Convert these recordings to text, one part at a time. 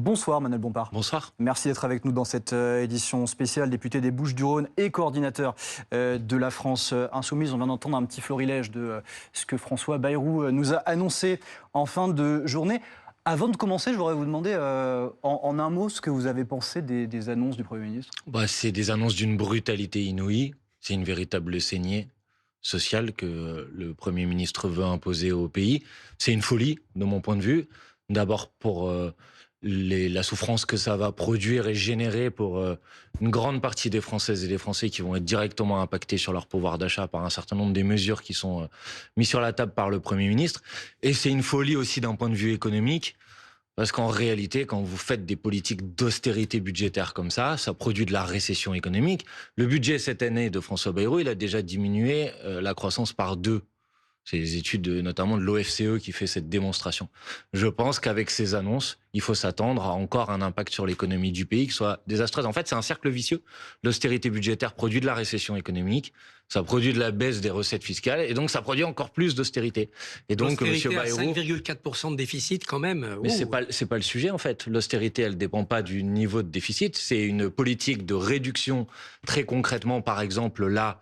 Bonsoir Manuel Bompard. Bonsoir. Merci d'être avec nous dans cette édition spéciale, député des Bouches-du-Rhône et coordinateur de la France Insoumise. On vient d'entendre un petit florilège de ce que François Bayrou nous a annoncé en fin de journée. Avant de commencer, je voudrais vous demander en un mot ce que vous avez pensé des annonces du Premier ministre. C'est des annonces d'une brutalité inouïe. C'est une véritable saignée sociale que le Premier ministre veut imposer au pays. C'est une folie, de mon point de vue. D'abord pour la souffrance que ça va produire et générer pour une grande partie des Françaises et des Français qui vont être directement impactés sur leur pouvoir d'achat par un certain nombre des mesures qui sont mises sur la table par le Premier ministre. Et c'est une folie aussi d'un point de vue économique, parce qu'en réalité, quand vous faites des politiques d'austérité budgétaire comme ça produit de la récession économique. Le budget cette année de François Bayrou, il a déjà diminué la croissance par 2. C'est les études notamment de l'OFCE qui fait cette démonstration. Je pense qu'avec ces annonces, il faut s'attendre à encore un impact sur l'économie du pays qui soit désastreuse. En fait, c'est un cercle vicieux. L'austérité budgétaire produit de la récession économique, ça produit de la baisse des recettes fiscales, et donc ça produit encore plus d'austérité. Et donc, l'austérité M. Bayrou... 5,4% de déficit quand même. Mais c'est pas le sujet en fait. L'austérité, elle dépend pas du niveau de déficit. C'est une politique de réduction très concrètement, par exemple là,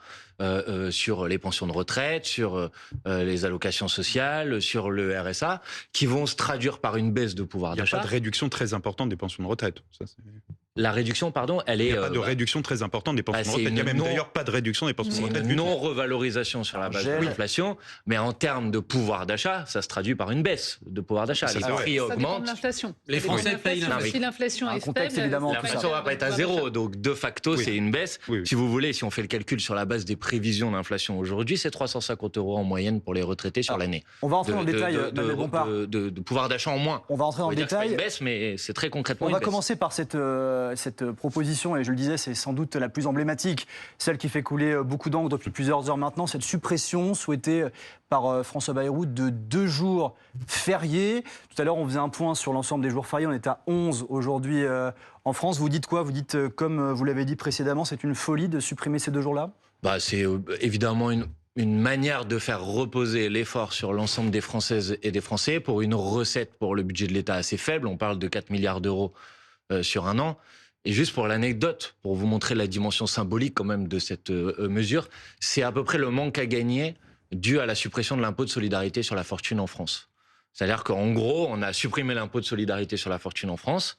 sur les pensions de retraite, sur les allocations sociales, sur le RSA, qui vont se traduire par une baisse de pouvoir d'achat. Il n'y a pas de réduction très importante des pensions de retraite. La réduction, pardon, elle est... Il n'y a pas de réduction très importante des pensions de retraite. Il n'y a même d'ailleurs pas de réduction des pensions de retraite. C'est une non-revalorisation sur la base de l'inflation, mais en termes de pouvoir d'achat, ça se traduit par une baisse de pouvoir d'achat. Les prix augmentent. Ça dépend de l'inflation. Les Français payent l'inflation. Si l'inflation est contexte, faible, évidemment, l'inflation ne va pas être à zéro, donc de facto, c'est une baisse. Oui. Si vous voulez, si on fait le calcul sur la base des prévisions d'inflation aujourd'hui, c'est 350 € en moyenne pour les retraités sur l'année. On va rentrer dans le détail, Manuel Bompard. De pouvoir d'achat en moins. On va rentrer dans le détail. C'est une baisse, mais c'est très concrètement une baisse. On va baisse. commencer par cette proposition, et je le disais, c'est sans doute la plus emblématique, celle qui fait couler beaucoup d'encre depuis plusieurs heures maintenant, cette suppression souhaitée par François Bayrou de 2 jours fériés. Tout à l'heure, on faisait un point sur l'ensemble des jours fériés, on est à 11 aujourd'hui en France. Vous dites quoi? Vous dites, comme vous l'avez dit précédemment, c'est une folie de supprimer ces 2 jours-là? C'est évidemment une manière de faire reposer l'effort sur l'ensemble des Françaises et des Français pour une recette pour le budget de l'État assez faible. On parle de 4 milliards d'euros sur un an. Et juste pour l'anecdote, pour vous montrer la dimension symbolique quand même de cette mesure, c'est à peu près le manque à gagner dû à la suppression de l'impôt de solidarité sur la fortune en France. C'est-à-dire qu'en gros, on a supprimé l'impôt de solidarité sur la fortune en France.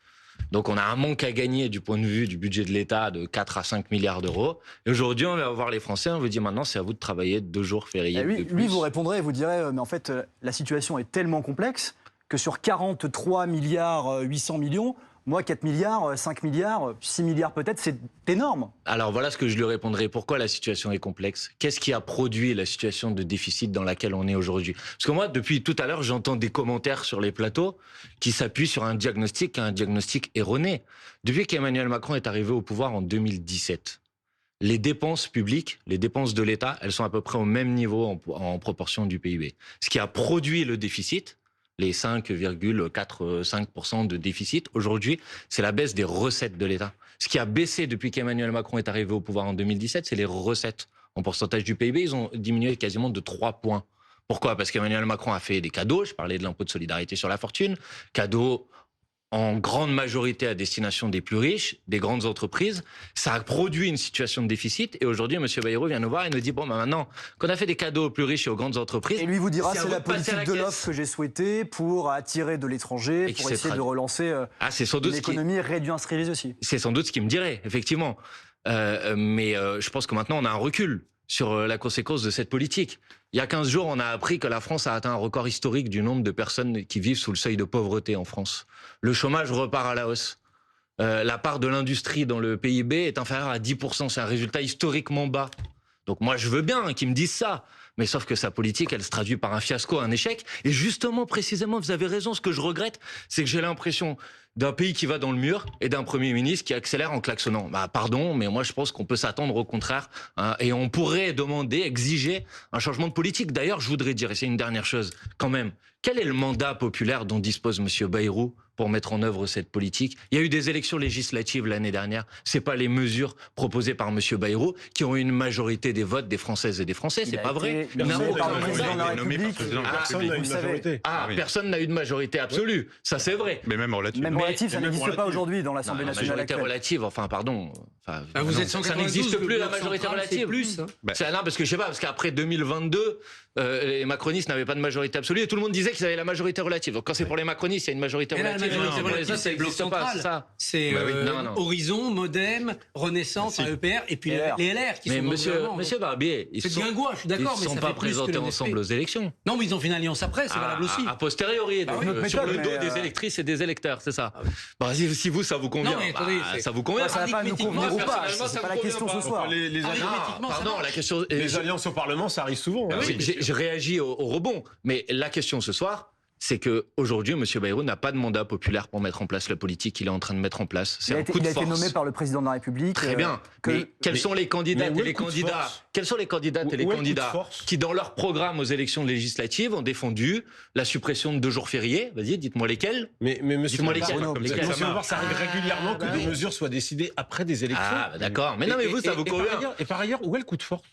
Donc on a un manque à gagner du point de vue du budget de l'État de 4 à 5 milliards d'euros. Et aujourd'hui, on va voir les Français, on vous dit maintenant, c'est à vous de travailler 2 jours fériés. Lui, vous répondrez et vous direz, mais en fait, la situation est tellement complexe que sur 43 milliards 800 millions, moi, 4 milliards, 5 milliards, 6 milliards peut-être, c'est énorme. Alors voilà ce que je lui répondrai. Pourquoi la situation est complexe? Qu'est-ce qui a produit la situation de déficit dans laquelle on est aujourd'hui? Parce que moi, depuis tout à l'heure, j'entends des commentaires sur les plateaux qui s'appuient sur un diagnostic erroné. Depuis qu'Emmanuel Macron est arrivé au pouvoir en 2017, les dépenses publiques, les dépenses de l'État, elles sont à peu près au même niveau en proportion du PIB. Ce qui a produit le déficit, les 5,45% de déficit, aujourd'hui, c'est la baisse des recettes de l'État. Ce qui a baissé depuis qu'Emmanuel Macron est arrivé au pouvoir en 2017, c'est les recettes. En pourcentage du PIB, ils ont diminué quasiment de 3 points. Pourquoi? Parce qu'Emmanuel Macron a fait des cadeaux, je parlais de l'impôt de solidarité sur la fortune, cadeaux en grande majorité à destination des plus riches, des grandes entreprises. Ça a produit une situation de déficit. Et aujourd'hui, M. Bayrou vient nous voir et nous dit, maintenant qu'on a fait des cadeaux aux plus riches et aux grandes entreprises... Et lui vous dira, c'est la politique de l'offre que j'ai souhaité pour attirer de l'étranger, pour essayer de relancer l'économie réindustrialisée aussi. C'est sans doute ce qu'il me dirait, effectivement. Mais je pense que maintenant, on a un recul sur la conséquence de cette politique. Il y a 15 jours, on a appris que la France a atteint un record historique du nombre de personnes qui vivent sous le seuil de pauvreté en France. Le chômage repart à la hausse. La part de l'industrie dans le PIB est inférieure à 10%. C'est un résultat historiquement bas. Donc moi, je veux bien qu'ils me disent ça. Mais sauf que sa politique, elle se traduit par un fiasco, un échec. Et justement, précisément, vous avez raison, ce que je regrette, c'est que j'ai l'impression d'un pays qui va dans le mur et d'un Premier ministre qui accélère en klaxonnant. Pardon, mais moi je pense qu'on peut s'attendre au contraire, et on pourrait demander, exiger un changement de politique. D'ailleurs, je voudrais dire, et c'est une dernière chose quand même, quel est le mandat populaire dont dispose M. Bayrou pour mettre en œuvre cette politique. Il y a eu des élections législatives l'année dernière. C'est pas les mesures proposées par M. Bayrou qui ont eu une majorité des votes des Françaises et des Français. C'est pas vrai. Personne n'a eu de majorité absolue. Ça, c'est vrai. Mais même relative. Même relative, ça n'existe pas aujourd'hui dans l'Assemblée nationale. Majorité actuelle. relative, enfin, pardon. Vous êtes ça n'existe plus, la majorité relative. Plus, hein. Non, parce que je sais pas, parce qu'après 2022, les macronistes n'avaient pas de majorité absolue et tout le monde disait qu'ils avaient la majorité relative. Donc quand c'est pour les macronistes, il y a une majorité relative. La majorité relative, c'est le bloc central. C'est Horizon, Modem, Renaissance, EPR et puis les LR qui sont dans le gouvernement. Monsieur Barbier, ils ne sont pas présentés ensemble aux élections. Non, mais ils ont fait une alliance après, c'est valable aussi. A posteriori, sur le dos des électrices et des électeurs, c'est ça. Si vous, ça vous convient, ça vous convient. Ça va pas nous convenir ou pas, c'est pas la question ce soir. Les alliances au Parlement, ça arrive souvent. Je réagis au rebond, mais la question ce soir, c'est qu'aujourd'hui, M. Bayrou n'a pas de mandat populaire pour mettre en place la politique qu'il est en train de mettre en place. C'est un coup de force. Il a été nommé par le président de la République. Très bien. Mais quels sont les candidates et les candidats qui, dans leur programme aux élections législatives, ont défendu la suppression de 2 jours fériés? Vas-y, dites-moi lesquels. Mais monsieur, dites-moi lesquels. Ça arrive régulièrement que des mesures soient décidées après des élections. Ah, d'accord. Mais non, mais vous, ça vous convient. Et par ailleurs, où est le coup de force?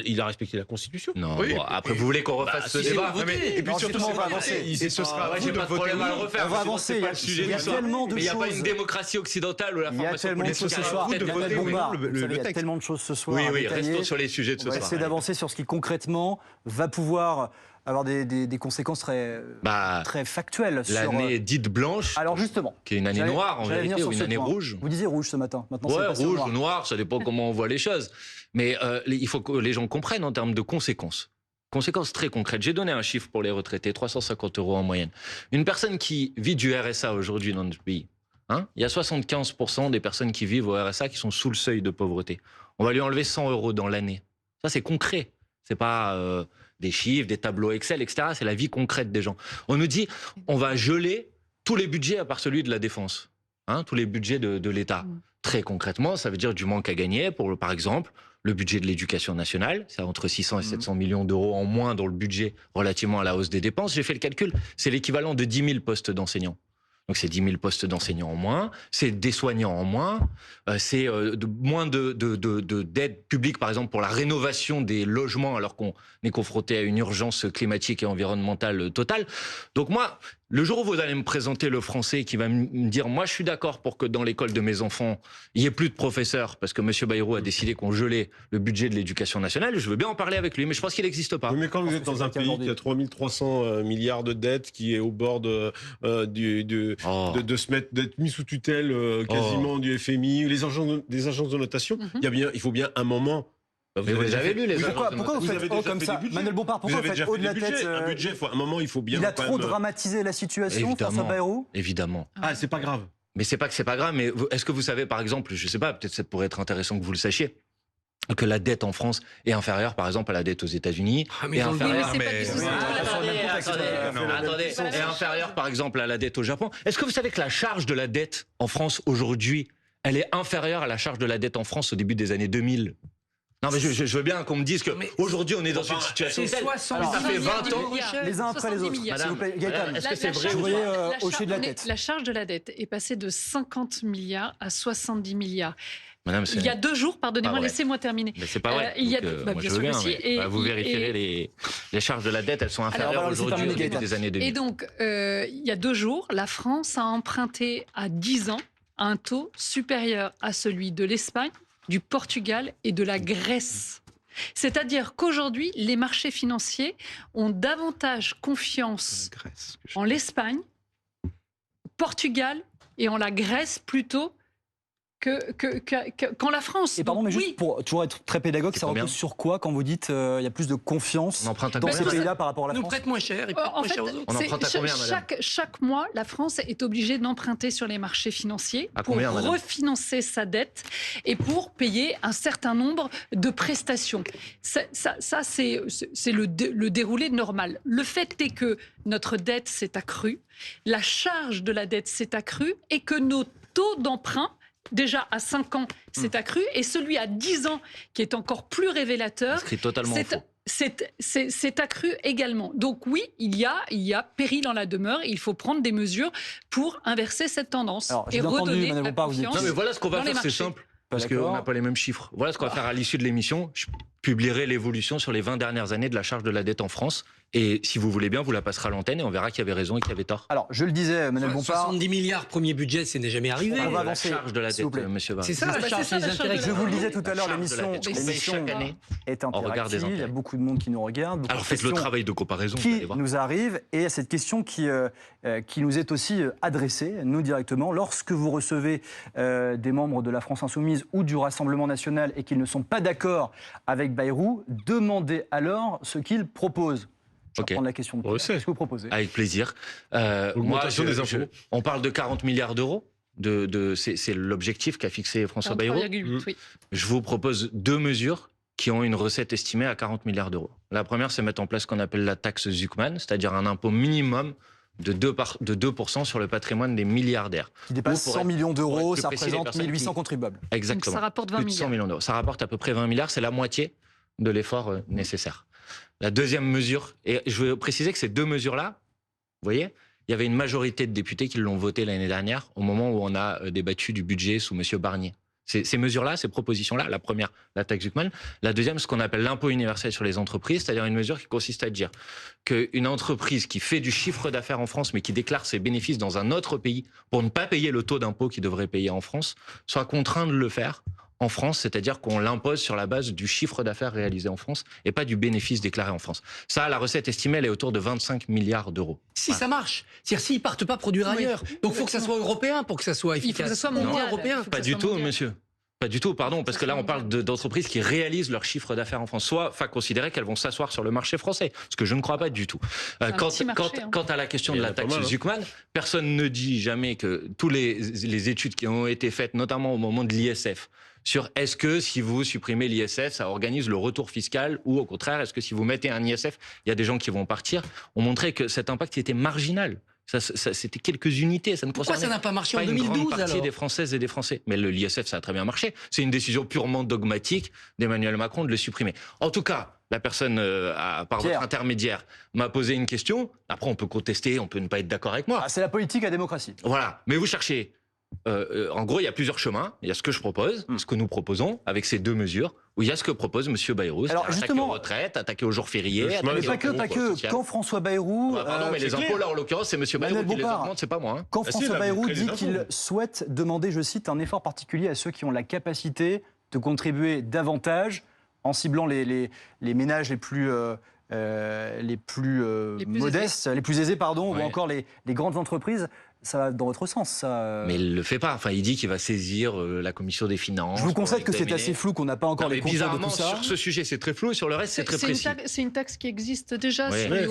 Il a respecté la Constitution. Non, après vous voulez qu'on refasse ce débat. Et puis surtout, on va avancer. Et ce sera j'ai pas de problème à le refaire. On va avancer. Il y a tellement de choses. Il n'y a pas une démocratie occidentale où la formation politique ce soir. Il y a tellement de choses ce soir. Oui, restons sur les sujets de ce soir. On va essayer d'avancer sur ce qui concrètement va pouvoir avoir des conséquences très factuelles. L'année dite blanche, alors justement, qui est une année noire en vérité, ou une année rouge. Vous disiez rouge ce matin. Maintenant, rouge ou noir, ça dépend comment on voit les choses. Mais il faut que les gens comprennent en termes de conséquences. Conséquences très concrètes. J'ai donné un chiffre pour les retraités, 350 € en moyenne. Une personne qui vit du RSA aujourd'hui dans notre pays, il y a 75% des personnes qui vivent au RSA qui sont sous le seuil de pauvreté. On va lui enlever 100 € dans l'année. Ça, c'est concret. C'est pas des chiffres, des tableaux Excel, etc. C'est la vie concrète des gens. On nous dit, on va geler tous les budgets à part celui de la défense. Tous les budgets de l'État. Très concrètement, ça veut dire du manque à gagner pour, par exemple, le budget de l'éducation nationale. C'est entre 600 et 700 millions d'euros en moins dans le budget relativement à la hausse des dépenses. J'ai fait le calcul. C'est l'équivalent de 10 000 postes d'enseignants. Donc c'est 10 000 postes d'enseignants en moins, c'est des soignants en moins, c'est moins d'aide publique, par exemple, pour la rénovation des logements, alors qu'on est confronté à une urgence climatique et environnementale totale. Donc moi, le jour où vous allez me présenter le français qui va me dire « Moi, je suis d'accord pour que dans l'école de mes enfants, il n'y ait plus de professeurs parce que M. Bayrou a décidé qu'on gelait le budget de l'éducation nationale », je veux bien en parler avec lui, mais je pense qu'il n'existe pas. Oui, mais quand vous êtes dans un pays qui a 3300 milliards de dettes, qui est au bord de d'être mis sous tutelle quasiment du FMI, des agences de notation, il faut bien un moment... Vous avez lu les pourquoi vous faites comme ça, Manuel Bompard? Pourquoi vous faites haut de la tête un budget, un moment, il faut bien... Il a trop dramatisé la situation, François Bayrou? Évidemment. Ah, c'est pas grave. Mais c'est pas que c'est pas grave, mais est-ce que vous savez, par exemple, je sais pas, peut-être ça pourrait être intéressant que vous le sachiez, que la dette en France est inférieure, par exemple, à la dette aux États-Unis, est inférieure, est inférieure, par exemple, à la dette au Japon. Est-ce que vous savez que la charge de la dette en France aujourd'hui, elle est inférieure à la charge de la dette en France au début des années 2000? Non, mais je veux bien qu'on me dise qu'aujourd'hui on est dans une situation telle. Ça fait 20 ans. Les uns après les autres. S'il vous plaît, Gaëtan, est-ce que c'est vrai? Vous voyez hocher de la tête. La charge de la dette est passée de 50 milliards à 70 milliards. Madame, il y a 2 jours, pardonnez-moi, laissez-moi terminer. Mais c'est pas vrai. Bien sûr que si. Vous vérifierez les charges de la dette, elles sont inférieures aujourd'hui au début des années 2000. Et donc, il y a 2 jours, la France a emprunté à 10 ans un taux supérieur à celui de l'Espagne, du Portugal et de la Grèce. C'est-à-dire qu'aujourd'hui, les marchés financiers ont davantage confiance en l'Espagne, au Portugal et en la Grèce plutôt qu'en la France. Et pardon, mais juste pour toujours être très pédagogue, ça repose sur quoi quand vous dites il y a plus de confiance dans ces pays-là par rapport à la France? Nous prête moins cher et moins cher aux autres. On emprunte à combien, madame? Chaque mois, la France est obligée d'emprunter sur les marchés financiers pour refinancer sa dette et pour payer un certain nombre de prestations. Ça c'est le déroulé normal. Le fait est que notre dette s'est accrue, la charge de la dette s'est accrue et que nos taux d'emprunt déjà à 5 ans, c'est accru. Et celui à 10 ans, qui est encore plus révélateur, totalement faux. c'est accru également. Donc oui, il y a péril en la demeure. Il faut prendre des mesures pour inverser cette tendance et redonner la confiance. Non mais voilà ce qu'on va faire, c'est simple. Parce qu'on n'a pas les mêmes chiffres. Voilà ce qu'on va faire à l'issue de l'émission. Je publierai l'évolution sur les 20 dernières années de la charge de la dette en France. Et si vous voulez bien, vous la passerez à l'antenne et on verra qui avait raison et qui avait tort. Alors, je le disais, Manuel Bompard. 70 milliards, premier budget, c'est n'est jamais arrivé. On va avancer. La charge de la dette, monsieur Barnier. C'est ça la charge des intérêts. Je vous le disais tout à l'heure, l'émission est interactive. Il y a beaucoup de monde qui nous regarde. Alors faites le travail de comparaison. Qui nous arrive et cette question qui nous est aussi adressée, nous directement. Lorsque vous recevez des membres de la France Insoumise ou du Rassemblement National et qu'ils ne sont pas d'accord avec Bayrou, demandez alors ce qu'ils proposent. Je vais prendre la question de Pierre. Qu'est-ce que vous proposez ? Avec plaisir. On parle de 40 milliards d'euros. C'est l'objectif qu'a fixé François Bayrou. Oui. Je vous propose 2 mesures qui ont une recette estimée à 40 milliards d'euros. La première, c'est mettre en place ce qu'on appelle la taxe Zuckman, c'est-à-dire un impôt minimum de 2% sur le patrimoine des milliardaires. Qui dépasse 100 millions d'euros, ça représente 1800 contribuables. Exactement. Donc ça rapporte 20 Plus de 100 millions d'euros. Ça rapporte à peu près 20 milliards, c'est la moitié de l'effort nécessaire. La deuxième mesure, et je veux préciser que ces 2 mesures-là, vous voyez, il y avait une majorité de députés qui l'ont voté l'année dernière, au moment où on a débattu du budget sous M. Barnier. Ces mesures-là, ces propositions-là, la première, la taxe Zuckman, la deuxième, ce qu'on appelle l'impôt universel sur les entreprises, c'est-à-dire une mesure qui consiste à dire qu'une entreprise qui fait du chiffre d'affaires en France, mais qui déclare ses bénéfices dans un autre pays, pour ne pas payer le taux d'impôt qu'il devrait payer en France, soit contraint de le faire en France, c'est-à-dire qu'on l'impose sur la base du chiffre d'affaires réalisé en France et pas du bénéfice déclaré en France. Ça, la recette estimée, elle est autour de 25 milliards d'euros. Si ça marche, c'est-à-dire s'ils partent pas produire ailleurs. Donc il faut que ça soit européen pour que ça soit efficace. Il faut que ça soit mondial. Européen. Pas du tout, monsieur. Pas du tout, pardon, parce que là, on parle d'entreprises qui réalisent leur chiffre d'affaires en France. Soit considérer qu'elles vont s'asseoir sur le marché français, ce que je ne crois pas du tout. Quant à la question de la taxe Zuckman, personne ne dit jamais que tous les études qui ont été faites, notamment au moment de l'ISF, sur est-ce que si vous supprimez l'ISF, ça organise le retour fiscal, ou au contraire, est-ce que si vous mettez un ISF, il y a des gens qui vont partir, ont montré que cet impact était marginal. C'était quelques unités. Ça ne Pourquoi ça n'a pas marché en une 2012 grande partie alors des Françaises et des Français. Mais l'ISF, ça a très bien marché. C'est une décision purement dogmatique d'Emmanuel Macron de le supprimer. En tout cas, la personne, par votre intermédiaire, m'a posé une question. Après, on peut contester, on peut ne pas être d'accord avec moi. C'est la politique à démocratie. Voilà. Mais vous cherchez. En gros, il y a plusieurs chemins. Il y a ce que je propose, ce que nous proposons, avec ces 2 mesures, où il y a ce que propose M. Bayrou, attaquer aux retraites, attaquer aux jours fériés. Mais pas que. Quand François Bayrou... pardon, mais les impôts, là, en l'occurrence, c'est M. Bayrou qui les augmente, c'est pas moi. Quand François Bayrou dit qu'il souhaite demander, je cite, un effort particulier à ceux qui ont la capacité de contribuer davantage, en ciblant les ménages les plus modestes, les plus aisés, pardon, ou encore les grandes entreprises, ça va dans votre sens, ça. Mais il le fait pas. Enfin, il dit qu'il va saisir la commission des finances. Je vous concède que c'est assez flou, qu'on n'a pas encore les contours de tout ça. Sur ce sujet, c'est très flou, et sur le reste, c'est très précis. C'est une taxe qui existe déjà. C'est la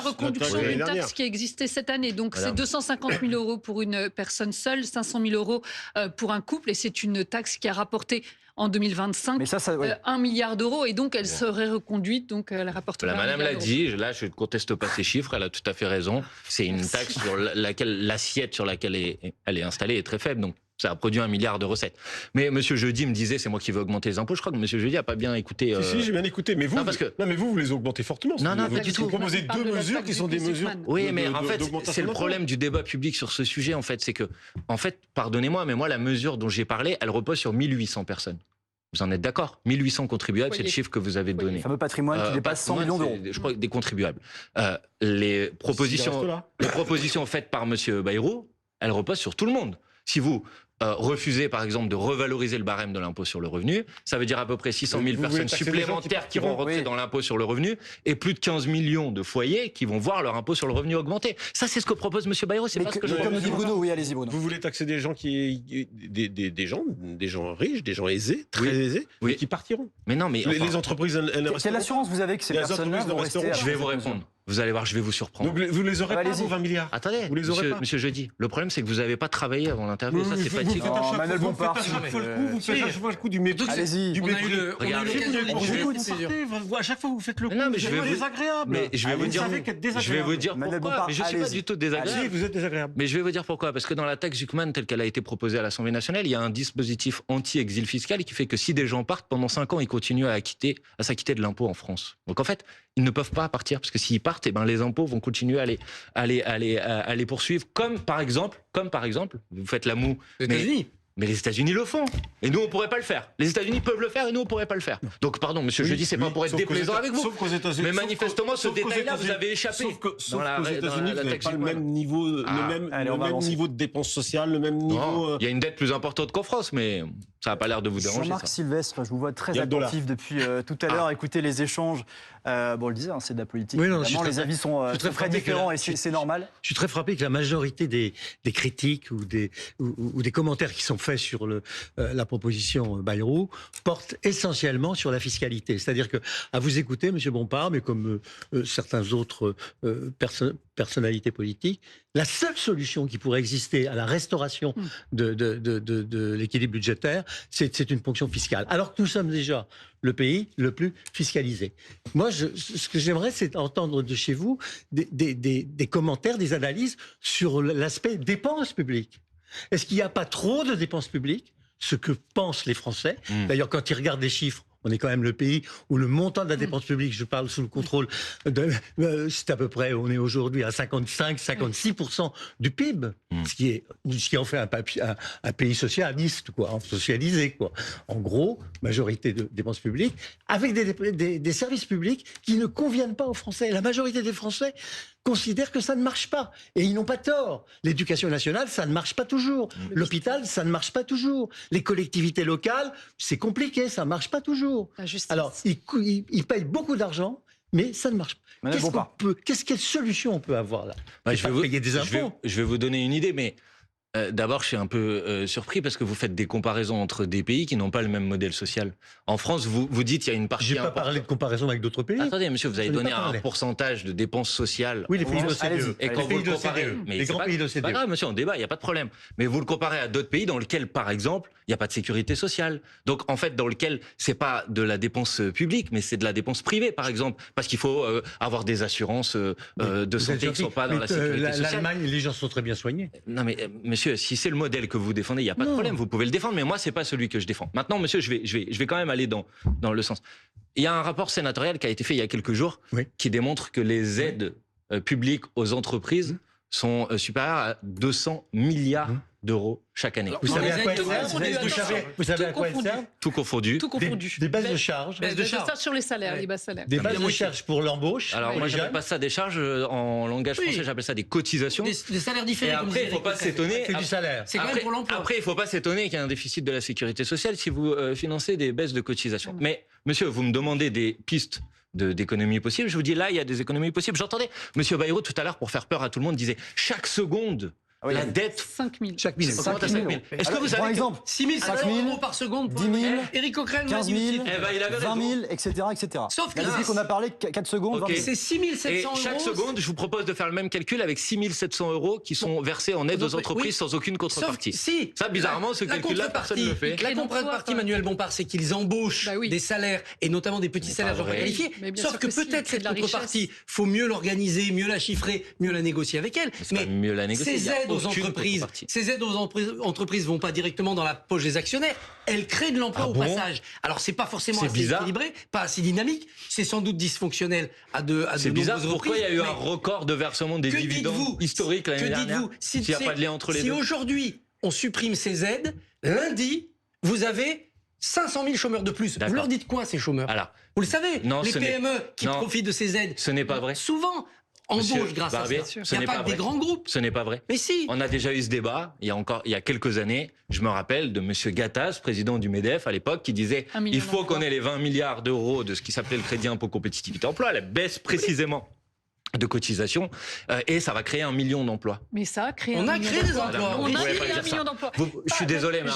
reconduction d'une taxe qui existait cette année. Donc, c'est 250 000 euros pour une personne seule, 500 000 euros pour un couple, et c'est une taxe qui a rapporté en 2025 1 milliard d'euros, et donc elle serait reconduite, donc elle rapporterait. Madame l'a dit, là je ne conteste pas ses chiffres, elle a tout à fait raison. C'est une taxe sur laquelle l'assiette sur laquelle elle est installée est très faible, donc ça a produit 1 milliard de recettes. Mais M. Jeudi me disait, c'est moi qui veux augmenter les impôts. Je crois que M. Jeudi n'a pas bien écouté. Si, j'ai bien écouté. Mais vous, vous les augmentez fortement. Non, pas du tout. Vous proposez 2 mesures qui sont des mesures. Oui, mais en fait, c'est le problème du débat public sur ce sujet. En fait, c'est que, pardonnez-moi, mais moi, la mesure dont j'ai parlé, elle repose sur 1800 personnes. Vous en êtes d'accord ? 1800 contribuables, c'est le chiffre que vous avez donné. Le fameux patrimoine qui dépasse 100 millions d'euros. Je crois des contribuables. Les propositions faites par M. Bayrou, elles reposent sur tout le monde. Si vous refusez, par exemple, de revaloriser le barème de l'impôt sur le revenu, ça veut dire à peu près 600 000 personnes supplémentaires qui vont rentrer dans l'impôt sur le revenu, et plus de 15 millions de foyers qui vont voir leur impôt sur le revenu augmenter. Ça, c'est ce que propose M. Bayrou. C'est pas ce que je comme dit Bruno, oui, allez-y, Bruno. Vous voulez taxer des gens des gens riches, des gens aisés, très aisés, qui partiront. Mais non, mais les entreprises, elles quelle assurance vous avez que ces personnes-là vont rester? Je vais vous répondre. Vous allez voir, je vais vous surprendre. Donc vous les aurez pas, vos 20 milliards. Attendez, vous les aurez pas. Monsieur Jeudi, le problème c'est que vous n'avez pas travaillé avant l'interview, ça c'est fatigant. Vous faites à chaque fois le coup du mépris. Allez-y. On a eu le à chaque fois vous faites le coup. Non, mais c'est désagréable. Mais je vais vous dire pourquoi. Mais je suis pas du tout désagréable. Vous êtes désagréable. Mais je vais vous dire pourquoi. Parce que dans la taxe Zuckman telle qu'elle a été proposée à l'Assemblée nationale, il y a un dispositif anti-exil fiscal qui fait que si des gens partent pendant 5 ans, ils continuent à s'acquitter de l'impôt en France. Donc en fait, ils ne peuvent pas partir parce que s'ils partent, les impôts vont continuer à les poursuivre. Comme par exemple, vous faites la moue. Les États-Unis. Mais les États-Unis le font. Et nous, on pourrait pas le faire. Les États-Unis peuvent le faire et nous, on pourrait pas le faire. Donc, pardon, monsieur, je dis, c'est pas pour être déplaisant avec vous. Mais manifestement, ce détail-là, vous avez échappé. Sauf qu'aux États-Unis, vous n'avez pas le même niveau, niveau de dépenses sociales, le même niveau. Il y a une dette plus importante qu'en France, mais ça n'a pas l'air de vous déranger. Jean-Marc Sylvestre, je vous vois très attentif depuis tout à l'heure. Écoutez les échanges. On le disait, c'est de la politique. Oui, non, les avis sont très différents et c'est normal. Je suis très frappé que la majorité des critiques ou des commentaires qui sont faits sur la proposition Bayrou portent essentiellement sur la fiscalité. C'est-à-dire que, à vous écouter, M. Bompard, mais comme certains autres personnalités politiques, la seule solution qui pourrait exister à la restauration de l'équilibre budgétaire, c'est une ponction fiscale. Alors que nous sommes déjà le pays le plus fiscalisé. Moi, ce que j'aimerais, c'est entendre de chez vous des commentaires, des analyses sur l'aspect dépenses publiques. Est-ce qu'il n'y a pas trop de dépenses publiques ? Ce que pensent les Français. D'ailleurs, quand ils regardent les chiffres, on est quand même le pays où le montant de la dépense publique, je parle sous le contrôle c'est à peu près, on est aujourd'hui à 55-56% du PIB, ce qui en fait un pays socialiste, socialisé, quoi. En gros, majorité de dépenses publiques, avec des services publics qui ne conviennent pas aux Français. La majorité des Français considèrent que ça ne marche pas. Et ils n'ont pas tort. L'éducation nationale, ça ne marche pas toujours. L'hôpital, ça ne marche pas toujours. Les collectivités locales, c'est compliqué, ça ne marche pas toujours. Alors, ils payent beaucoup d'argent, mais ça ne marche pas. Quelle solution on peut avoir là ? Payer des impôts. Je vais vous donner une idée, mais d'abord, je suis un peu surpris parce que vous faites des comparaisons entre des pays qui n'ont pas le même modèle social. En France, vous dites qu'il y a une partie. J'ai pas parlé de comparaison avec d'autres pays. Attendez, monsieur, vous avez donné un pourcentage de dépenses sociales. Oui, les pays de l'OCDE. Et quand vous le comparez, les grands pays de l'OCDE. Pas grave, monsieur, on débat, il n'y a pas de problème. Mais vous le comparez à d'autres pays dans lesquels, par exemple, il n'y a pas de sécurité sociale. Donc, en fait, dans lequel c'est pas de la dépense publique, mais c'est de la dépense privée, par exemple, parce qu'il faut avoir des assurances de santé qui ne sont pas dans la sécurité sociale. L'Allemagne, les gens sont très bien soignés. Non, mais monsieur, si c'est le modèle que vous défendez, il n'y a pas de problème, vous pouvez le défendre, mais moi, c'est pas celui que je défends. Maintenant, monsieur, je vais quand même aller dans le sens. Il y a un rapport sénatorial qui a été fait il y a quelques jours qui démontre que les aides publiques aux entreprises sont supérieures à 200 milliards d'euros chaque année. Vous savez à quoi elles servent ? Tout confondu. Des baisses de charges. Baisses de charges sur les salaires, les bas salaires. Des baisses de charges pour l'embauche. Alors moi, je n'appelle pas ça des charges en langage français, j'appelle ça des cotisations. Des salaires différés. Et après, il ne faut pas s'étonner. C'est du salaire. C'est quand même pour l'emploi. Après, il ne faut pas s'étonner qu'il y ait un déficit de la sécurité sociale si vous financez des baisses de cotisations. Mais monsieur, vous me demandez des pistes d'économies possibles. Je vous dis là, il y a des économies possibles. J'entendais monsieur Bayrou tout à l'heure, pour faire peur à tout le monde, disait chaque seconde. La dette. 5 000. Chaque minute. Est-ce que vous savez. Par exemple, 6 500 € par seconde. 10 000, Éric Coquerel, 15 000, il avait 20 000, etc. Sauf que depuis qu'on a parlé 4 secondes, okay. C'est 6 700 €. Et chaque seconde, je vous propose de faire le même calcul avec 6 700 € qui sont versés en aide aux entreprises sans aucune contrepartie. Si. Ça, bizarrement, ce calcul-là, personne ne le fait. La contrepartie, Manuel Bompard, c'est qu'ils embauchent des salaires, et notamment des petits salaires qualifiés. Sauf que peut-être cette contrepartie, faut mieux l'organiser, mieux la chiffrer, mieux la négocier avec elle. Mais mieux la négocier. Ces aides aux entreprises. Ces aides aux entreprises vont pas directement dans la poche des actionnaires. Elles créent de l'emploi au passage. Alors c'est pas forcément assez équilibré, pas assez dynamique. C'est sans doute dysfonctionnel à de C'est bizarre. Pourquoi il y a eu un record record de versement des dividendes historiques l'année dernière ? S'il n'y a pas de lien entre les deux. Si aujourd'hui on supprime ces aides, lundi vous avez 500 000 chômeurs de plus. Vous leur dites quoi ces chômeurs ? Alors, vous le savez, les PME qui profitent de ces aides. Ce n'est pas vrai. Souvent. Embauche grâce à ça. Il n'y a pas que des grands groupes. Ce n'est pas vrai. Mais si. On a déjà eu ce débat il y a quelques années. Je me rappelle de monsieur Gattaz, président du MEDEF à l'époque, qui disait il faut qu'on ait les 20 milliards d'euros de ce qui s'appelait le crédit impôt compétitivité emploi. La baisse précisément de cotisation et ça va créer 1 million d'emplois. Mais ça a créé on a créé des emplois. On a créé 1 million d'emplois. Je suis désolé, mais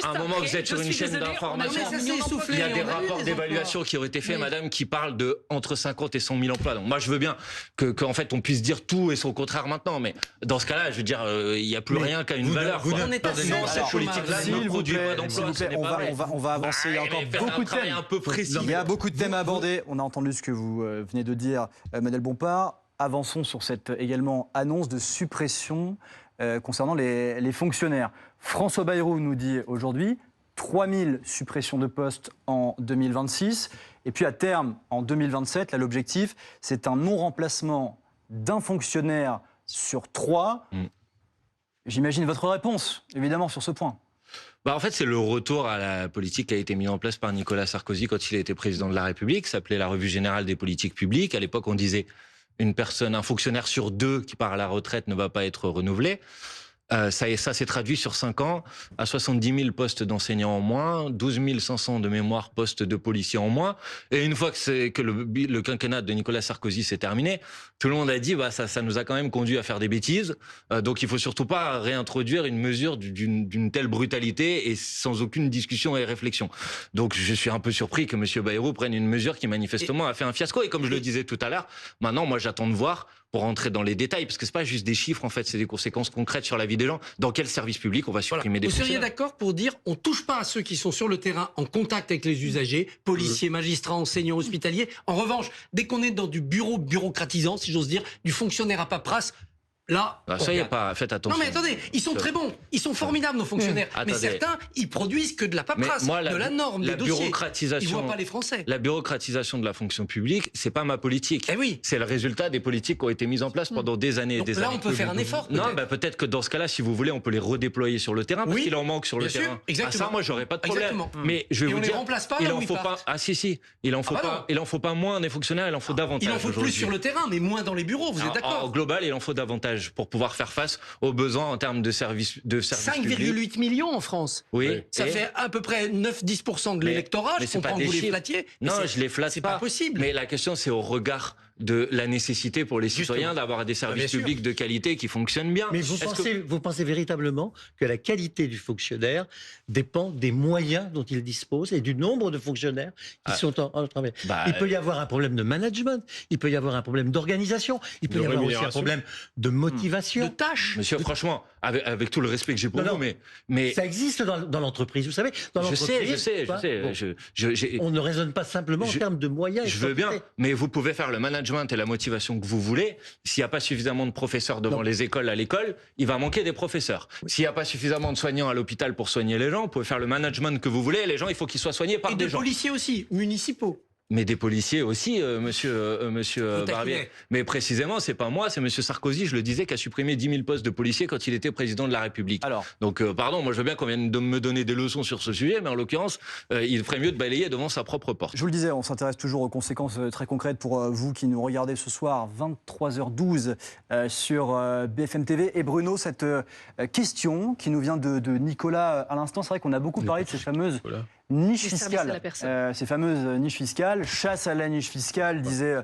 à un moment vous êtes sur une chaîne d'information. Il y a des rapports d'évaluation qui ont été faits, madame, qui parlent de entre 50 et 100 000 emplois. Donc moi, je veux bien qu'en fait, on puisse dire tout et son contraire maintenant. Mais dans ce cas-là, je veux dire, il n'y a plus rien qu'à une valeur. On est à cette politique-là ne produit pas d'emplois. On va avancer. Il y a encore beaucoup de thèmes. Un peu précis. Il y a beaucoup de thèmes à aborder. On a entendu ce que vous venez de dire, Manuel Bompard. Avançons sur cette également annonce de suppression concernant les fonctionnaires. François Bayrou nous dit aujourd'hui 3000 suppressions de postes en 2026. Et puis à terme, en 2027, là, l'objectif, c'est un non-remplacement d'un fonctionnaire sur 3. J'imagine votre réponse, évidemment, sur ce point. En fait, c'est le retour à la politique qui a été mise en place par Nicolas Sarkozy quand il a été président de la République. Ça s'appelait la Revue générale des politiques publiques. À l'époque, on disait un fonctionnaire sur 2 qui part à la retraite ne va pas être renouvelé. Ça s'est traduit sur 5 ans à 70 000 postes d'enseignants en moins, 12 500 de mémoire postes de policiers en moins. Et une fois que le quinquennat de Nicolas Sarkozy s'est terminé, tout le monde a dit ça nous a quand même conduit à faire des bêtises. Donc il faut surtout pas réintroduire une mesure d'une telle brutalité et sans aucune discussion et réflexion. Donc je suis un peu surpris que M. Bayrou prenne une mesure qui manifestement a fait un fiasco. Et comme je le disais tout à l'heure, maintenant moi j'attends de voir pour rentrer dans les détails, parce que c'est pas juste des chiffres, en fait, c'est des conséquences concrètes sur la vie des gens. Dans quel service public on va supprimer des fonctionnaires ? Vous seriez d'accord pour dire on touche pas à ceux qui sont sur le terrain en contact avec les usagers, policiers, magistrats, enseignants, hospitaliers. En revanche, dès qu'on est dans du bureau bureaucratisant, si j'ose dire, du fonctionnaire à paperasse, là, ça y est pas, faites attention. Non mais attendez, ils sont très bons, ils sont formidables nos fonctionnaires. Mais certains, ils produisent que de la paperasse, de la norme, des dossiers. Ils voient pas les Français. La bureaucratisation de la fonction publique, c'est pas ma politique. Eh oui. C'est le résultat des politiques qui ont été mises en place pendant des années et des années. Là, on peut faire un effort. Non, peut-être que dans ce cas-là, si vous voulez, on peut les redéployer sur le terrain parce qu'il en manque sur le terrain. Exactement. Ça, moi, j'aurais pas de problème. Mais je vais vous dire, dire, on les remplace pas là où ils partent. Ah si, il en faut pas moins des fonctionnaires, il en faut davantage. Il en faut plus sur le terrain, mais moins dans les bureaux. Vous êtes d'accord ? En global, il en faut davantage pour pouvoir faire face aux besoins en termes de services 5,8 millions en France. Oui. Ça fait à peu près 9-10% de l'électorat. Je comprends que vous les flattiez. Non, je les flatte pas. C'est pas possible. Mais la question, c'est au regard de la nécessité pour les citoyens d'avoir des services publics de qualité qui fonctionnent bien. Mais vous pensez véritablement que la qualité du fonctionnaire dépend des moyens dont il dispose et du nombre de fonctionnaires qui sont en travail. Il peut y avoir un problème de management, il peut y avoir un problème d'organisation, il peut y avoir aussi un problème de motivation. De tâches. Monsieur, franchement, avec tout le respect que j'ai pour vous, mais... Ça existe dans l'entreprise, vous savez. Dans je sais. On ne raisonne pas simplement en termes de moyens. Je veux bien, mais vous pouvez faire le management et la motivation que vous voulez. S'il n'y a pas suffisamment de professeurs devant les écoles à l'école, il va manquer des professeurs. S'il n'y a pas suffisamment de soignants à l'hôpital pour soigner les gens, vous pouvez faire le management que vous voulez. Les gens, il faut qu'ils soient soignés par des gens. Et des policiers aussi, municipaux. Mais des policiers aussi, monsieur Barbier. Mais précisément, c'est pas moi, c'est monsieur Sarkozy, je le disais, qui a supprimé 10 000 postes de policiers quand il était président de la République. Donc, pardon, moi je veux bien qu'on vienne de me donner des leçons sur ce sujet, mais en l'occurrence, il ferait mieux de balayer devant sa propre porte. Je vous le disais, on s'intéresse toujours aux conséquences très concrètes pour vous qui nous regardez ce soir, 23h12 sur BFM TV. Et Bruno, cette question qui nous vient de Nicolas à l'instant, c'est vrai qu'on a beaucoup parlé de ces fameuses... niche fiscale, ces fameuses niches fiscales, chasse à la niche fiscale, disait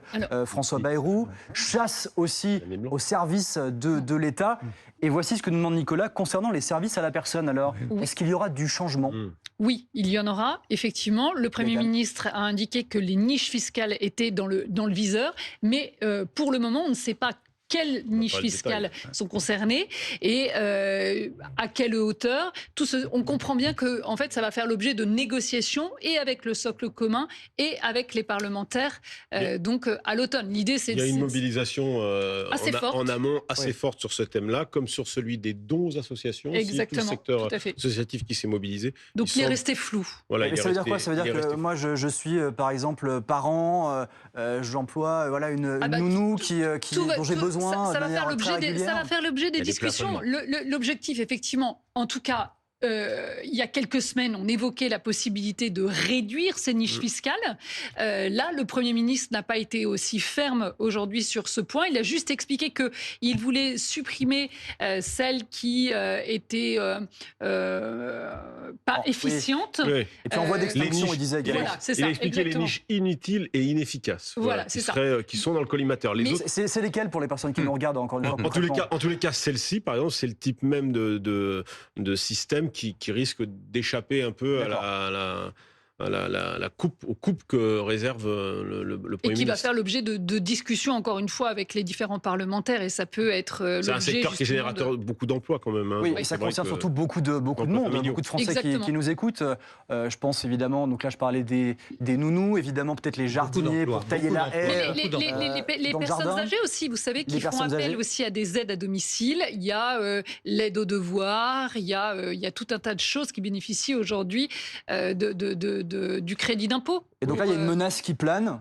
François Bayrou, chasse aussi au service de l'État. Et voici ce que nous demande Nicolas concernant les services à la personne. Alors, est-ce qu'il y aura du changement ? Oui, il y en aura, effectivement. Le Premier ministre a indiqué que les niches fiscales étaient dans le viseur, mais pour le moment, on ne sait pas quelles niches fiscales sont concernées et à quelle hauteur. On comprend bien que en fait, ça va faire l'objet de négociations et avec le socle commun et avec les parlementaires donc à l'automne. L'idée, c'est... Il y a une mobilisation en amont assez forte sur ce thème-là, comme sur celui des dons aux associations. Exactement, aussi, tout le secteur associatif qui s'est mobilisé. Donc il est resté flou. Voilà, ça veut dire quoi ? Ça veut dire que moi, je suis par exemple parent, j'emploie une nounou dont j'ai besoin. Ça va faire l'objet des discussions. L'objectif, effectivement, en tout cas, il y a quelques semaines, on évoquait la possibilité de réduire ces niches fiscales. Là, le Premier ministre n'a pas été aussi ferme aujourd'hui sur ce point. Il a juste expliqué qu'il voulait supprimer celles qui étaient pas efficientes. Oui. Et puis en voie d'extinction, il disait également. Voilà, c'est Il a ça, expliqué exactement. les niches inutiles et inefficaces. Voilà, c'est ça. Qui sont dans le collimateur. Les Mais autres, C'est lesquels pour les personnes qui nous regardent encore une fois en tous les cas, celle-ci, par exemple, c'est le type même de système qui risque d'échapper un peu à la coupe, aux coupes que réserve le Premier Et qui va ministre. faire l'objet de discussions, encore une fois, avec les différents parlementaires. Et ça peut être l'objet. C'est un secteur qui est justement, générateur de beaucoup d'emplois quand même. Hein. Oui, Donc et ça c'est vrai concerne que- surtout beaucoup de monde, familiaux. beaucoup de Français Exactement. qui nous écoutent. Je pense évidemment, donc là je parlais des nounous, évidemment peut-être les jardiniers d'emplois, pour tailler beaucoup la d'emplois. haie. Mais les dans le personnes jardin. âgées aussi, vous savez, qui Les font personnes appel âgées. aussi à des aides à domicile. Il y a l'aide aux devoirs, il y a tout un tas de choses qui bénéficient aujourd'hui du crédit d'impôt. Et donc là il y a une menace qui plane,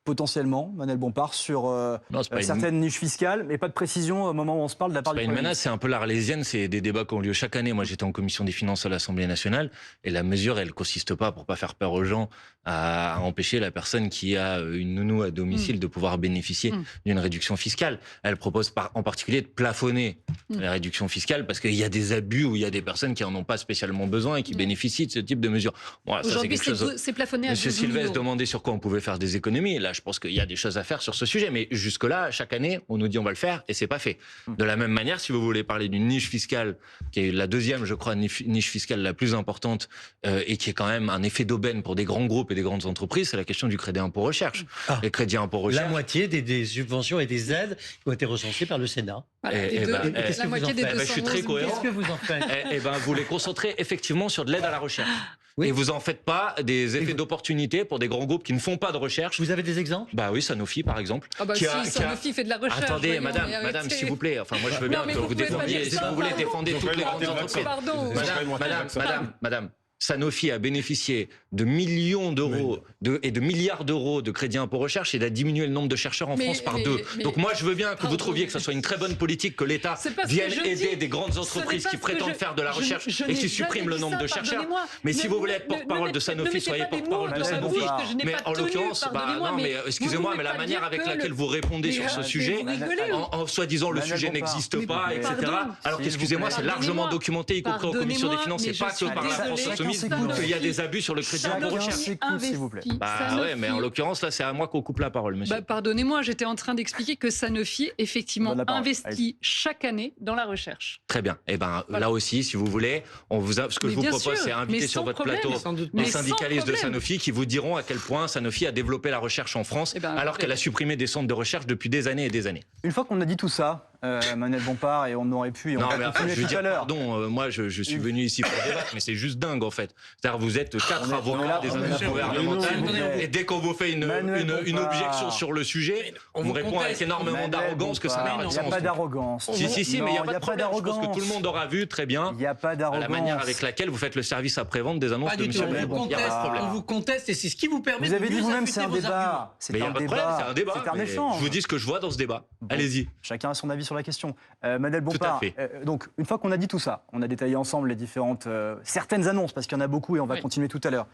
potentiellement, Manuel Bompard, sur Non, c'est pas une- certaines niches fiscales, mais pas de précision au moment où on se parle de la part C'est du pas une Premier menace, c'est un peu l'Arlésienne, c'est des débats qui ont lieu chaque année. Moi, j'étais en commission des finances à l'Assemblée nationale, et la mesure, elle consiste pas, pour pas faire peur aux gens, à empêcher la personne qui a une nounou à domicile de pouvoir bénéficier d'une réduction fiscale. Elle propose en particulier de plafonner la réduction fiscale, parce qu'il y a des abus où il y a des personnes qui en ont pas spécialement besoin et qui bénéficient de ce type de mesures. Bon, ça, c'est Aujourd'hui, quelque chose. c'est plafonné à 12 Monsieur 000 Sylvestre euros. demandait sur quoi on pouvait faire des économies. Et là, je pense qu'il y a des choses à faire sur ce sujet. Mais jusque-là, chaque année, on nous dit on va le faire et c'est pas fait. De la même manière, si vous voulez parler d'une niche fiscale, qui est la deuxième, je crois, niche fiscale la plus importante et qui est quand même un effet d'aubaine pour des grands groupes et des grandes entreprises, c'est la question du crédit impôt recherche. Les crédits impôt recherche. La moitié des subventions et des aides qui ont été recensées par le Sénat. Voilà, Eh, les eh deux- ben, qu'est-ce que la vous moitié en des faites? 211 Je suis très cohérent. Qu'est-ce que vous en faites? Eh ben, vous les concentrez effectivement sur de l'aide à la recherche. Oui. Et vous en faites pas des effets d'opportunité pour des grands groupes qui ne font pas de recherche. Vous avez des exemples? Bah oui, Sanofi par exemple. Ah bah qui si, a- Sanofi fait de la recherche. Attendez, voyons, madame, mais arrêtez. s'il vous plaît. Enfin, moi, je veux bien Non, mais que vous vous pouvez pas défendiez, dire si ça, vous voulez, pardon. défendez Ils ont toutes quand les même grandes raté le entreprises. vaccin. Pardon. Madame, Sanofi a bénéficié de millions d'euros et de milliards d'euros de crédit impôt recherche et a diminué le nombre de chercheurs en Mais- France par mais- 2. mais- Donc moi, je veux bien que vous Pardon, trouviez que ce soit une très bonne politique que l'État C'est pas ce vienne que je aider dis. des grandes Ce n'est entreprises pas qui ce que prétendent je- faire de la je- recherche je et n'ai qui jamais suppriment le dit nombre ça, de chercheurs. pardonnez-moi. Mais si Ne- vous voulez ne- être porte-parole ne- de Sanofi, ne mettez soyez pas des porte-parole mots de dans ma bouche Sanofi. que je n'ai Mais pas en tenus, l'occurrence, pardonnez-moi, non, mais vous excusez-moi, pouvez mais la pas manière dire avec que laquelle le- vous répondez Mais sur ce arrêtez, sujet, vous rigolez. en soi-disant le Manuel sujet Bompard. n'existe pas, Mais etc. pardon. Alors S'il qu'excusez-moi, vous c'est plaît. largement documenté, y compris en commission des Pardonnez-moi, finances, mais et pas je suis que par la France désolée. Insoumise, Chacun qu'il y a des abus sur le crédit impôt Chacun recherche. s'écoute, s'il vous plaît. Bah ouais, mais en l'occurrence, là, c'est à moi qu'on coupe la parole, monsieur. Bah, pardonnez-moi, j'étais en train d'expliquer que Sanofi, effectivement, Donne la parole. investit chaque année dans la recherche. Très bien. Et ben Voilà. là aussi, si vous voulez, ce que Mais je vous bien propose, sûr, c'est inviter mais sur sans votre problème, plateau sans doute. les Mais sans syndicalistes de problème. Sanofi qui vous diront à quel point Sanofi a développé la recherche en France, Eh ben, alors écoutez. qu'elle a supprimé des centres de recherche depuis des années et des années. Une fois qu'on a dit tout ça, Manuel Bompard, et on aurait pu, et on Non, va mais continuer je veux tout à dire, l'heure. pardon, moi je suis venu ici pour débattre, mais c'est juste dingue en fait. C'est-à-dire vous êtes quatre on est avocats là, des on est là annonces pour- gouvernementales, Mais non, et dès qu'on vous fait une Manuel Bompard. objection sur le sujet, on vous répond avec énormément Manuel d'arrogance que ça Bompard, n'a pas de Il n'y a sens. pas d'arrogance. Si, mais il n'y a Non, pas de problème. Je pense que d'arrogance. tout le monde aura vu très bien Il n'y a pas d'arrogance. la manière avec laquelle vous faites le service après-vente des annonces Pas de du tout. M. On vous Bayrou. Il n'y a pas de problème. on vous conteste et c'est ce qui vous permet Vous de avez dit mieux vous-même, affûter c'est un vos arguments. débat. C'est Mais il n'y a un pas de problème, c'est un débat. C'est un mais échange. Je vous dis ce que je vois dans ce débat. Bon. Allez-y. Chacun a son avis sur la question. Manuel Tout à Bompard, fait. donc une fois qu'on a dit tout ça, on a détaillé ensemble les différentes, certaines annonces, parce qu'il y en a beaucoup et on va Oui. continuer tout à l'heure.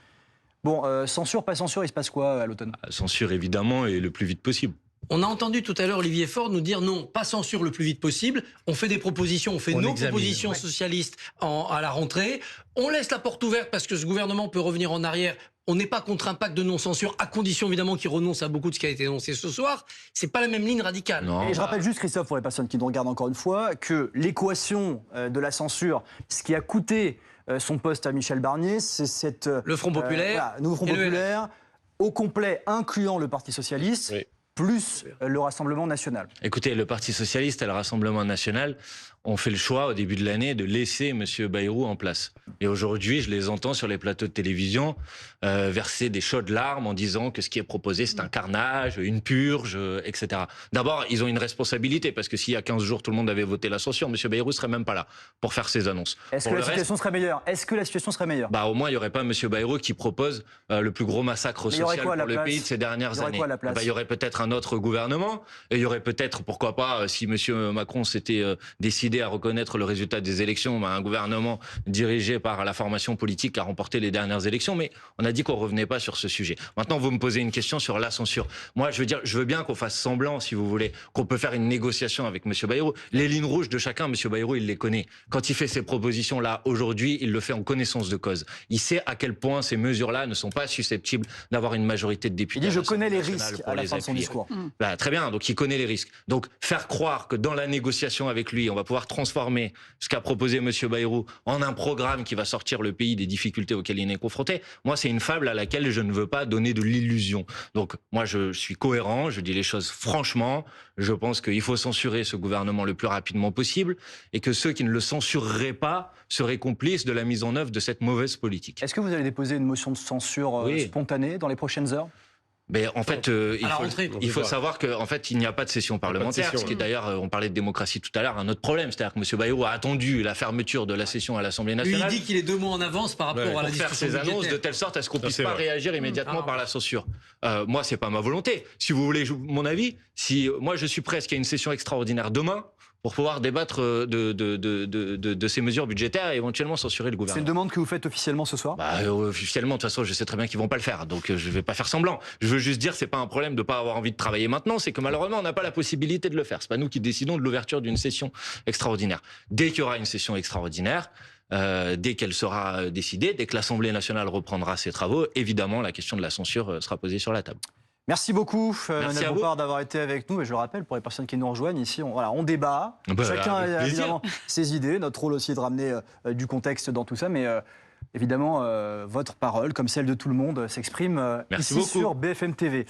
Bon, censure, pas censure, il se passe quoi à l'automne? Censure évidemment et le plus vite possible. On a entendu tout à l'heure Olivier Faure nous dire non, pas censure le plus vite possible. On fait des propositions, on fait On nos examine, propositions ouais. socialistes à la rentrée. On laisse la porte ouverte parce que ce gouvernement peut revenir en arrière. On n'est pas contre un pacte de non-censure, à condition évidemment qu'il renonce à beaucoup de ce qui a été annoncé ce soir. C'est pas la même ligne radicale. Non, Et je bah, rappelle juste, Christophe, pour les personnes qui nous regardent encore une fois, que l'équation de la censure, ce qui a coûté son poste à Michel Barnier, c'est cette... Le Front populaire Nouveau Front et le populaire, au complet, incluant le Parti socialiste, Oui. plus le Rassemblement national. Écoutez, le Parti socialiste et le Rassemblement national ont fait le choix au début de l'année de laisser M. Bayrou en place. Et aujourd'hui, je les entends sur les plateaux de télévision verser des chaudes larmes en disant que ce qui est proposé, c'est un carnage, une purge, etc. D'abord, ils ont une responsabilité, parce que s'il y a 15 jours, tout le monde avait voté la censure, M. Bayrou ne serait même pas là pour faire ses annonces. Est-ce que la situation serait meilleure? Est-ce que la situation serait meilleure? Au moins, il n'y aurait pas M. Bayrou qui propose le plus gros massacre social pour le pays de ces dernières années. Il y aurait peut-être un autre gouvernement, et il y aurait peut-être, pourquoi pas, si M. Macron s'était décidé à reconnaître le résultat des élections, un gouvernement dirigé par la formation politique qui a remporté les dernières élections, mais on a dit qu'on revenait pas sur ce sujet. Maintenant, vous me posez une question sur la censure. Moi, je veux bien qu'on fasse semblant, si vous voulez, qu'on peut faire une négociation avec M. Bayrou. Les lignes rouges de chacun, M. Bayrou, il les connaît. Quand il fait ces propositions-là aujourd'hui, il le fait en connaissance de cause. Il sait à quel point ces mesures-là ne sont pas susceptibles d'avoir une majorité de députés. Il dit je connais les risques à la fin de son discours. Très bien, donc il connaît les risques. Donc faire croire que dans la négociation avec lui, on va pouvoir transformer ce qu'a proposé M. Bayrou en un programme qui va sortir le pays des difficultés auxquelles il est confronté, moi c'est une fable à laquelle je ne veux pas donner de l'illusion. Donc moi je suis cohérent, je dis les choses franchement, je pense qu'il faut censurer ce gouvernement le plus rapidement possible et que ceux qui ne le censureraient pas seraient complices de la mise en œuvre de cette mauvaise politique. Est-ce que vous allez déposer une motion de censure spontanée dans les prochaines heures? Mais en fait, il faut savoir qu'en fait, il n'y a pas de session parlementaire. Ce qui est d'ailleurs, on parlait de démocratie tout à l'heure, un autre problème. C'est-à-dire que M. Bayrou a attendu la fermeture de la session à l'Assemblée nationale. Il dit qu'il est 2 mois en avance par rapport à la discussion pour faire ses annonces de telle sorte à ce qu'on puisse pas réagir immédiatement par la censure. Moi, c'est pas ma volonté. Si vous voulez mon avis, moi, je suis prêt à ce qu'il y ait une session extraordinaire demain pour pouvoir débattre de ces mesures budgétaires et éventuellement censurer le gouvernement. C'est une demande que vous faites officiellement ce soir? Officiellement, de toute façon, je sais très bien qu'ils vont pas le faire, donc je vais pas faire semblant. Je veux juste dire, c'est pas un problème de pas avoir envie de travailler maintenant, c'est que malheureusement, on n'a pas la possibilité de le faire. C'est pas nous qui décidons de l'ouverture d'une session extraordinaire. Dès qu'il y aura une session extraordinaire, dès qu'elle sera décidée, dès que l'Assemblée nationale reprendra ses travaux, évidemment, la question de la censure sera posée sur la table. Merci beaucoup, Manuel Bompard, d'avoir été avec nous. Et je le rappelle, pour les personnes qui nous rejoignent, ici, on débat. Chacun a évidemment ses idées. Notre rôle aussi est de ramener du contexte dans tout ça. Mais évidemment, votre parole, comme celle de tout le monde, s'exprime ici sur BFM TV.